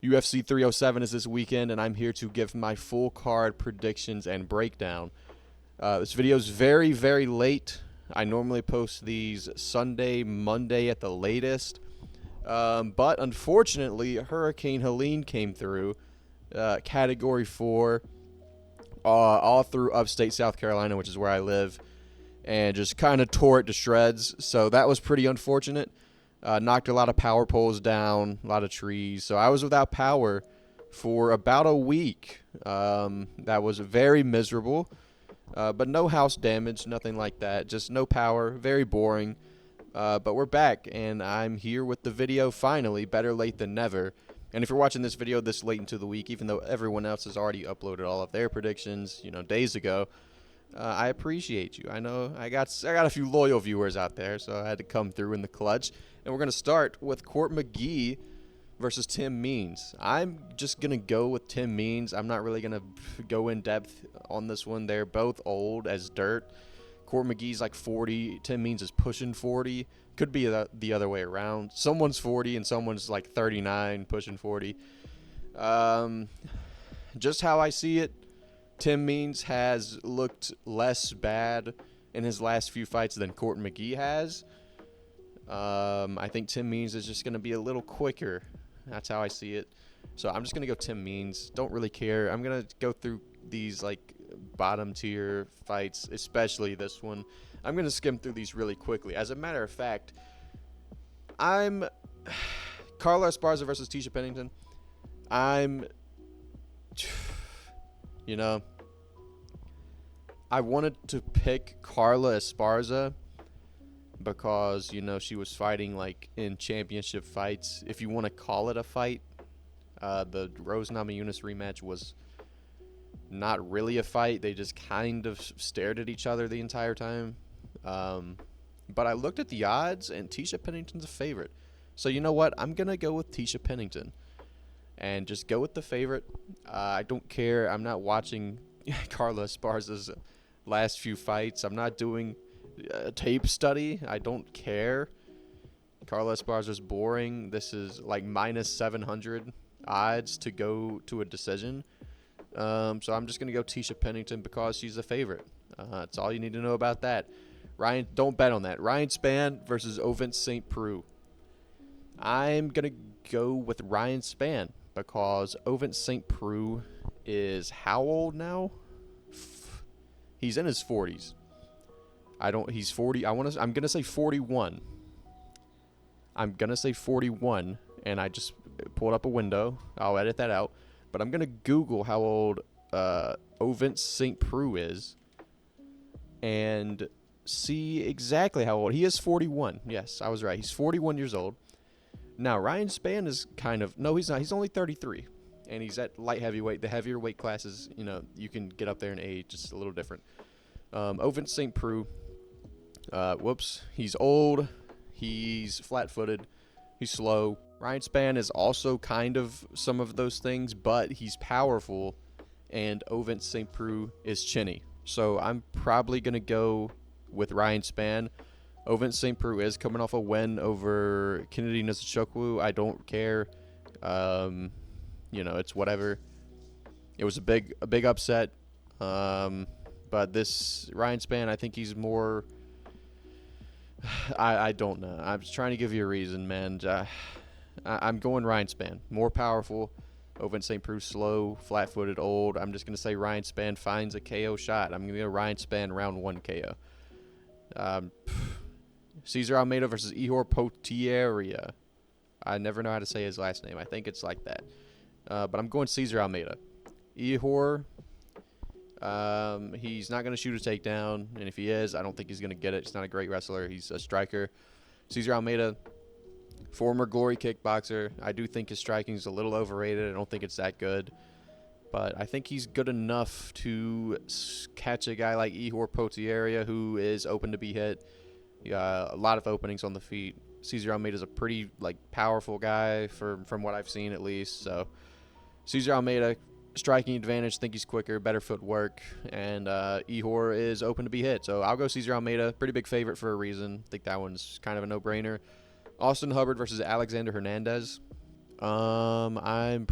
UFC 307 is this weekend, and I'm here to give my full card predictions and breakdown. This video is very, very late. I normally post these Sunday, Monday at the latest. But unfortunately, Hurricane Helene came through, Category 4, all through upstate South Carolina, which is where I live, and just kind of tore it to shreds. So that was pretty unfortunate. Knocked a lot of power poles down, a lot of trees. So I was without power for about a week. That was very miserable, but no house damage, nothing like that. Just no power, very boring. But we're back, and I'm here with the video finally. Better late than never. And if you're watching this video this late into the week, even though everyone else has already uploaded all of their predictions, days ago, I appreciate you. I know I got a few loyal viewers out there, so I had to come through in the clutch. And we're going to start with Court McGee versus Tim Means. I'm just going to go with Tim Means. I'm not really going to go in depth on this one. They're both old as dirt. Court McGee's like 40. Tim Means is pushing 40. Could be the other way around. Someone's 40 and someone's like 39, pushing 40. Just how I see it, Tim Means has looked less bad in his last few fights than Court McGee has. I think Tim Means is just going to be a little quicker. That's how I see it. So I'm just going to go Tim Means. Don't really care. I'm going to go through these like bottom tier fights, especially this one. I'm going to skim through these really quickly. As a matter of fact, I'm Carla Esparza versus Tecia Pennington. I wanted to pick Carla Esparza because, she was fighting like in championship fights. If you want to call it a fight, the Rose Namajunas rematch was not really a fight. They just kind of stared at each other the entire time. But I looked at the odds, and Tecia Pennington's a favorite. So you know what? I'm going to go with Tecia Pennington and just go with the favorite. I don't care. I'm not watching Carla Esparza's last few fights. I'm not doing a tape study. I don't care. Carla Esparza's boring. This is like minus 700 odds to go to a decision. So I'm just going to go Tecia Pennington because she's a favorite. That's all you need to know about that. Ryan, don't bet on that. Ryan Spann versus Ovince St. Preux. I'm going to go with Ryan Spann because Ovince St. Preux is how old now? He's in his 40s. He's 40. I'm going to say 41. I'm going to say 41, and I just pulled up a window. I'll edit that out. But I'm going to Google how old Ovince St. Preux is and see exactly how old. He is 41. Yes, I was right. He's 41 years old. Now, Ryan Spann is no, he's not. He's only 33, and he's at light heavyweight. The heavier weight classes, you can get up there in age. It's a little different. Ovince St. Preux, he's old. He's flat-footed. He's slow. Ryan Spann is also kind of some of those things, but he's powerful, and Ovince St. Preux is chinny. So I'm probably going to go with Ryan Spann. Ovince St. Preux is coming off a win over Kennedy Nzechukwu. I don't care. It's whatever. It was a big upset. But this Ryan Spann, I think he's more... I don't know. I'm just trying to give you a reason, man. I'm going Ryan Spann. More powerful. Ovince St. Preux slow, flat-footed, old. I'm just going to say Ryan Spann finds a KO shot. I'm going to go Ryan Spann round 1 KO. Cesar Almeida versus Ihor Potieria. I never know how to say his last name. I think it's like that. But I'm going Cesar Almeida. Ihor, he's not going to shoot a takedown. And if he is, I don't think he's going to get it. He's not a great wrestler. He's a striker. Cesar Almeida, former Glory kickboxer. I do think his striking is a little overrated. I don't think it's that good. But I think he's good enough to catch a guy like Ihor Potieria, who is open to be hit. A lot of openings on the feet. Cesar Almeida is a pretty powerful guy from what I've seen at least. So Cesar Almeida, striking advantage. Think he's quicker, better footwork, and Ihor is open to be hit. So I'll go Cesar Almeida. Pretty big favorite for a reason. Think that one's kind of a no-brainer. Austin Hubbard versus Alexander Hernandez. I'm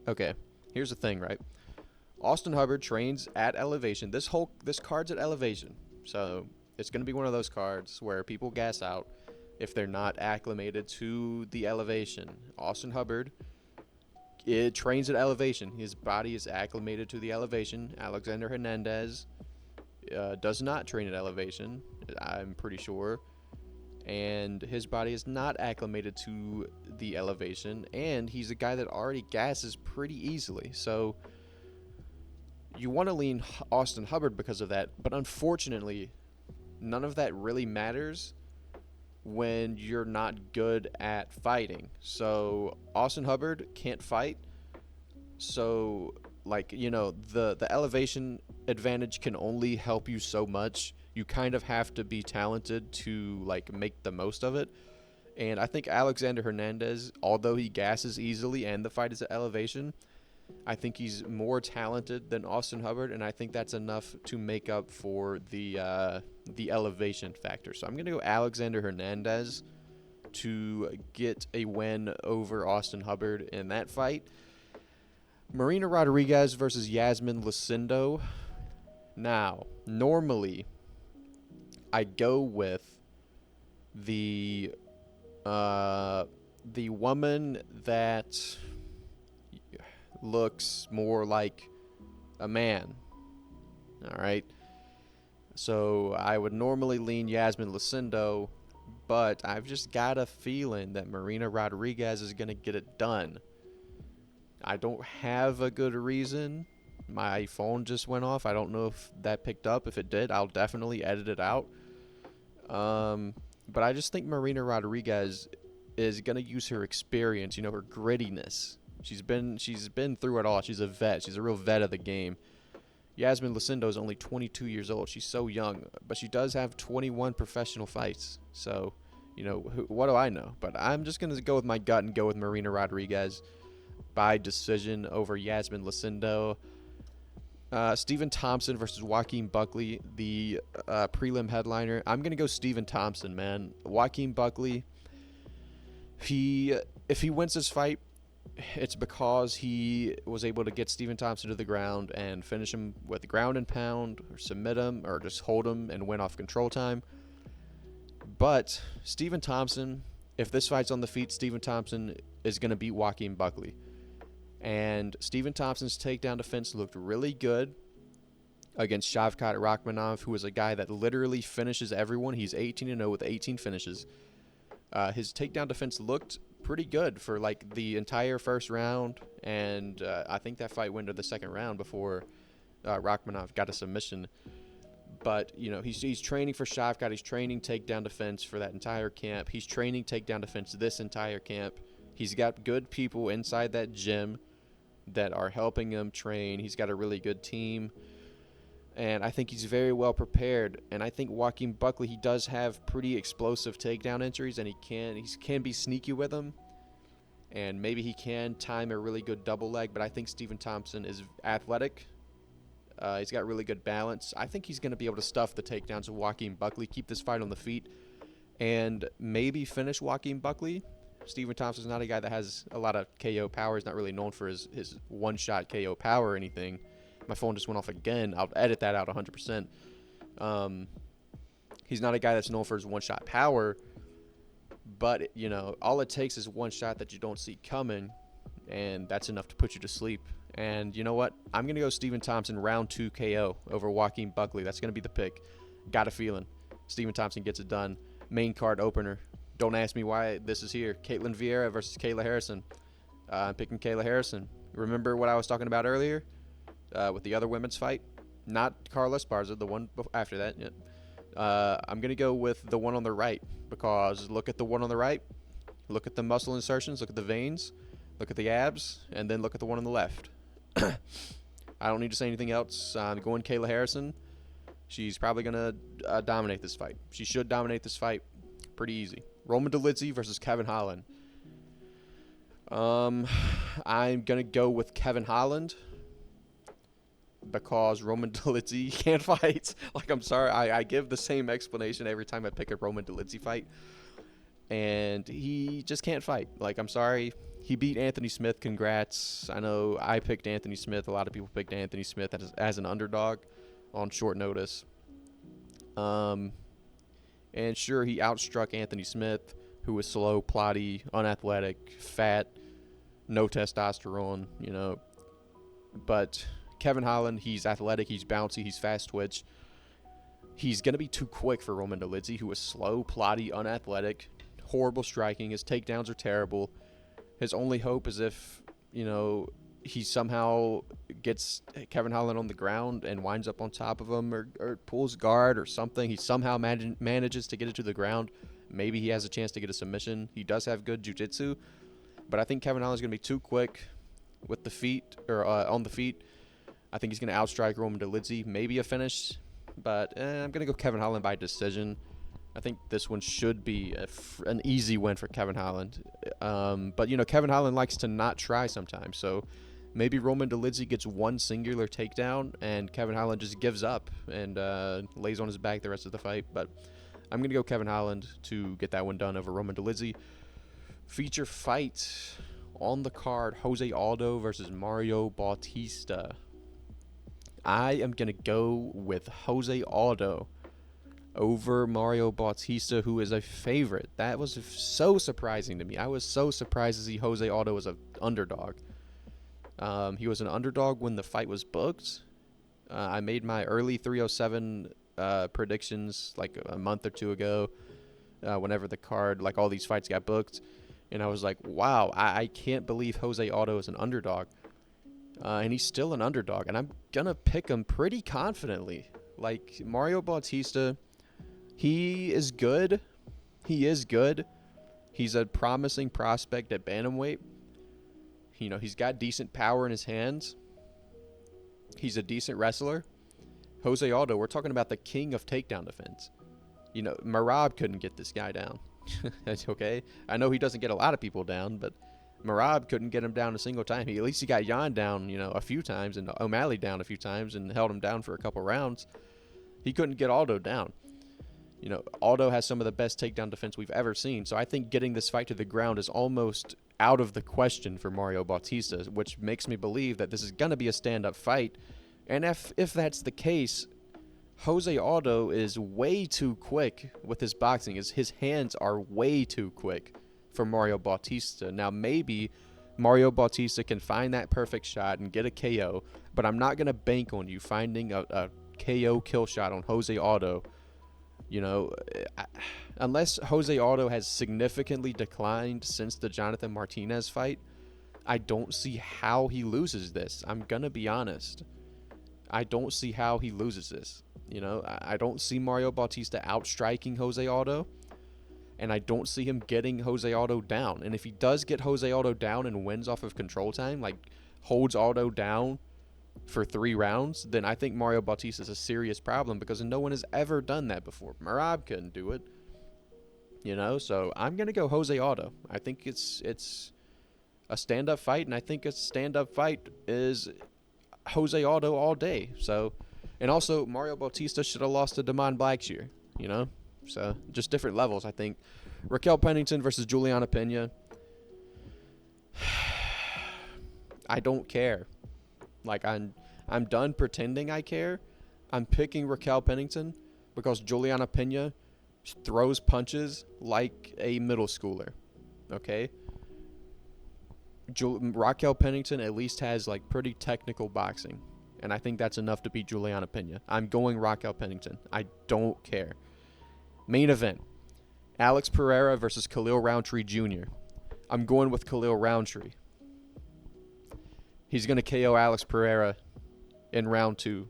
okay. Here's the thing, right? Austin Hubbard trains at elevation. This card's at elevation, so it's gonna be one of those cards where people gas out if they're not acclimated to the elevation. Austin Hubbard, it trains at elevation. His body is acclimated to the elevation. Alexander Hernandez does not train at elevation, I'm pretty sure. And his body is not acclimated to the elevation. And he's a guy that already gasses pretty easily. So you want to lean Austin Hubbard because of that. But unfortunately, none of that really matters when you're not good at fighting. So Austin Hubbard can't fight. So, like, the elevation advantage can only help you so much. You kind of have to be talented to, like, make the most of it. And I think Alexander Hernandez, although he gasses easily and the fight is at elevation, I think he's more talented than Austin Hubbard, and I think that's enough to make up for the elevation factor. So I'm going to go Alexander Hernandez to get a win over Austin Hubbard in that fight. Marina Rodriguez versus Iasmin Lucindo. Now, normally, I go with the woman that looks more like a man. All right. So I would normally lean Iasmin Lucindo, but I've just got a feeling that Marina Rodriguez is going to get it done. I don't have a good reason. My phone just went off. I don't know if that picked up. If it did, I'll definitely edit it out. But I just think Marina Rodriguez is going to use her experience, her grittiness. She's been through it all. She's a vet. She's a real vet of the game. Iasmin Lucindo is only 22 years old. She's so young, but she does have 21 professional fights. So, what do I know? But I'm just going to go with my gut and go with Marina Rodriguez by decision over Iasmin Lucindo. Stephen Thompson versus Joaquin Buckley, the prelim headliner. I'm going to go Stephen Thompson, man. Joaquin Buckley, if he wins this fight, it's because he was able to get Stephen Thompson to the ground and finish him with ground and pound, or submit him, or just hold him and win off control time. But Stephen Thompson, if this fight's on the feet, Stephen Thompson is going to beat Joaquin Buckley. And Stephen Thompson's takedown defense looked really good against Shavkat Rakhmonov, who is a guy that literally finishes everyone. He's 18-0 with 18 finishes. His takedown defense looked pretty good for like the entire first round, and I think that fight went to the second round before Rakhmonov got a submission. But he's training for Shavkat. He's training takedown defense for that entire camp. He's training takedown defense this entire camp. He's got good people inside that gym that are helping him train. He's got a really good team, and I think he's very well prepared. And I think Joaquin Buckley, he does have pretty explosive takedown entries, and he can be sneaky with them, and maybe he can time a really good double leg. But I think Stephen Thompson is athletic. He's got really good balance. I think he's going to be able to stuff the takedowns of Joaquin Buckley, keep this fight on the feet, and maybe finish Joaquin Buckley. Stephen Thompson's not a guy that has a lot of KO power. He's not really known for his one-shot KO power or anything. My phone just went off again. I'll edit that out 100%. He's not a guy that's known for his one-shot power, but, all it takes is one shot that you don't see coming, and that's enough to put you to sleep. And you know what? I'm going to go Stephen Thompson round 2 KO over Joaquin Buckley. That's going to be the pick. Got a feeling. Stephen Thompson gets it done. Main card opener. Don't ask me why this is here. Ketlen Vieira versus Kayla Harrison. I'm picking Kayla Harrison. Remember what I was talking about earlier with the other women's fight? Not Carla Esparza, the one after that. Yeah. I'm going to go with the one on the right, because look at the one on the right. Look at the muscle insertions. Look at the veins. Look at the abs. And then look at the one on the left. I don't need to say anything else. I'm going Kayla Harrison. She's probably going to dominate this fight. She should dominate this fight pretty easy. Roman Dolidze versus Kevin Holland. I'm going to go with Kevin Holland. because Roman Dolidze can't fight. Like, I'm sorry, I give the same explanation every time I pick a Roman Dolidze fight, and he just can't fight. Like, I'm sorry. He beat Anthony Smith. Congrats. I know I picked Anthony Smith. A lot of people picked Anthony Smith as an underdog on short notice. And sure, he outstruck Anthony Smith, who was slow, plotty, unathletic, fat, no testosterone, But Kevin Holland, he's athletic, he's bouncy, he's fast twitch. He's going to be too quick for Roman Dolidze, who is slow, plotty, unathletic, horrible striking. His takedowns are terrible. His only hope is if, he somehow gets Kevin Holland on the ground and winds up on top of him or pulls guard or something. He somehow manages to get it to the ground. Maybe he has a chance to get a submission. He does have good jiu-jitsu, but I think Kevin Holland's going to be too quick with the feet or on the feet. I think he's going to outstrike Roman Dolidze. Maybe a finish, but I'm going to go Kevin Holland by decision. I think this one should be an easy win for Kevin Holland. But, Kevin Holland likes to not try sometimes. So maybe Roman Dolidze gets one singular takedown and Kevin Holland just gives up and lays on his back the rest of the fight. But I'm going to go Kevin Holland to get that one done over Roman Dolidze. Feature fight on the card, Jose Aldo versus Mario Bautista. I am going to go with Jose Aldo over Mario Bautista, who is a favorite. That was so surprising to me. I was so surprised to see Jose Aldo as an underdog. He was an underdog when the fight was booked. I made my early 307 predictions like a month or two ago, whenever the card, like all these fights got booked. And I was like, wow, I can't believe Jose Aldo is an underdog. And he's still an underdog. And I'm going to pick him pretty confidently. Like, Mario Bautista, he is good. He is good. He's a promising prospect at bantamweight. He's got decent power in his hands. He's a decent wrestler. Jose Aldo, we're talking about the king of takedown defense. Merab couldn't get this guy down. That's okay. I know he doesn't get a lot of people down, but Merab couldn't get him down a single time. At least he got Jan down, a few times, and O'Malley down a few times and held him down for a couple rounds. He couldn't get Aldo down. Aldo has some of the best takedown defense we've ever seen. So I think getting this fight to the ground is almost out of the question for Mario Bautista, which makes me believe that this is going to be a stand-up fight. And if that's the case, Jose Aldo is way too quick with his boxing. His hands are way too quick for Mario Bautista. Now, maybe Mario Bautista can find that perfect shot and get a KO, but I'm not going to bank on you finding a KO kill shot on Jose Aldo. Unless Jose Aldo has significantly declined since the Jonathan Martinez fight, I don't see how he loses this. I'm going to be honest. I don't see how he loses this. I don't see Mario Bautista outstriking Jose Aldo, and I don't see him getting Jose Aldo down. And if he does get Jose Aldo down and wins off of control time, like holds Aldo down for 3 rounds, then I think Mario Bautista is a serious problem because no one has ever done that before. Merab couldn't do it. So I'm going to go Jose Aldo. I think it's a stand-up fight, and I think a stand-up fight is Jose Aldo all day. So, and also Mario Bautista should have lost to Damon Blackshear, So just different levels, I think. Raquel Pennington versus Julianna Pena. I don't care. Like, I'm done pretending I care. I'm picking Raquel Pennington because Julianna Pena throws punches like a middle schooler. Okay? Raquel Pennington at least has like pretty technical boxing, and I think that's enough to beat Julianna Pena. I'm going Raquel Pennington. I don't care. Main event: Alex Pereira versus Khalil Rountree Jr. I'm going with Khalil Rountree. He's going to KO Alex Pereira in round 2.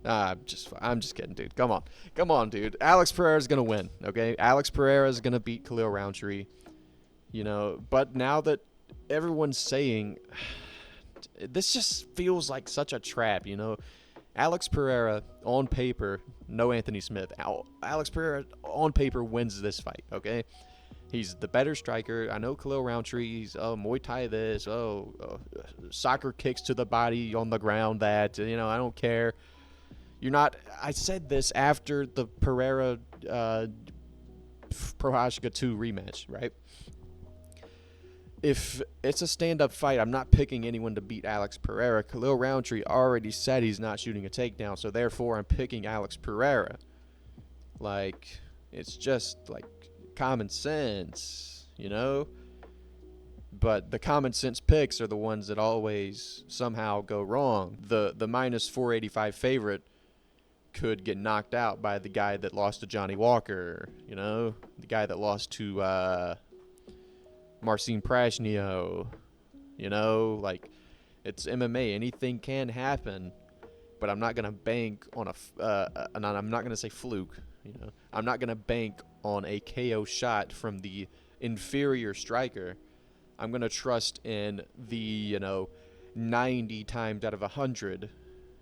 I'm just kidding, dude. Come on, dude. Alex Pereira's going to win, okay? Alex Pereira is going to beat Khalil Rountree. But now that everyone's saying, this just feels like such a trap, Alex Pereira, on paper, no Anthony Smith. Alex Pereira, on paper, wins this fight, okay? He's the better striker. I know Khalil Rountree. He's Muay Thai this. Soccer kicks to the body on the ground. That I don't care. You're not. I said this after the Pereira Prochazka 2 rematch, right? If it's a stand-up fight, I'm not picking anyone to beat Alex Pereira. Khalil Rountree already said he's not shooting a takedown, so therefore I'm picking Alex Pereira. Like, it's just like common sense, But the common sense picks are the ones that always somehow go wrong. The minus 485 favorite could get knocked out by the guy that lost to Johnny Walker, the guy that lost to Marcin Prashnio, like, it's MMA. Anything can happen, but I'm not going to bank on and I'm not going to say fluke, I'm not going to bank on a KO shot from the inferior striker. I'm going to trust in the, 90 times out of 100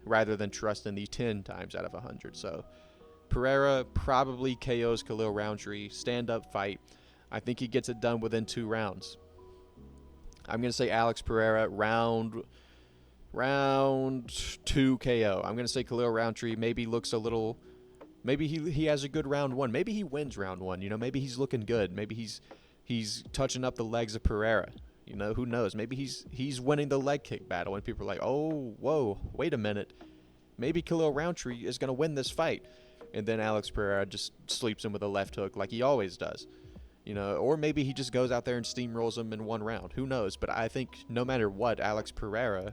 rather than trust in the 10 times out of 100. So Pereira probably KOs Khalil Rountree. Stand-up fight. I think he gets it done within 2 rounds. I'm going to say Alex Pereira round 2 KO. I'm going to say Khalil Rountree maybe looks a little... Maybe he has a good round 1. Maybe he wins round 1. Maybe he's looking good. Maybe he's touching up the legs of Pereira. Who knows? Maybe he's winning the leg kick battle, and people are like, oh, whoa, wait a minute. Maybe Khalil Rountree is going to win this fight. And then Alex Pereira just sleeps him with a left hook like he always does. Or maybe he just goes out there and steamrolls him in 1 round. Who knows? But I think no matter what, Alex Pereira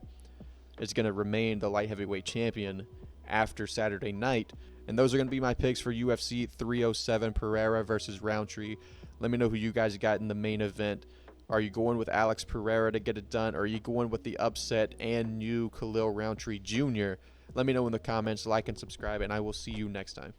is going to remain the light heavyweight champion after Saturday night. And those are going to be my picks for UFC 307, Pereira versus Rountree. Let me know who you guys got in the main event. Are you going with Alex Pereira to get it done? Or are you going with the upset and new Khalil Rountree Jr.? Let me know in the comments, like and subscribe, and I will see you next time.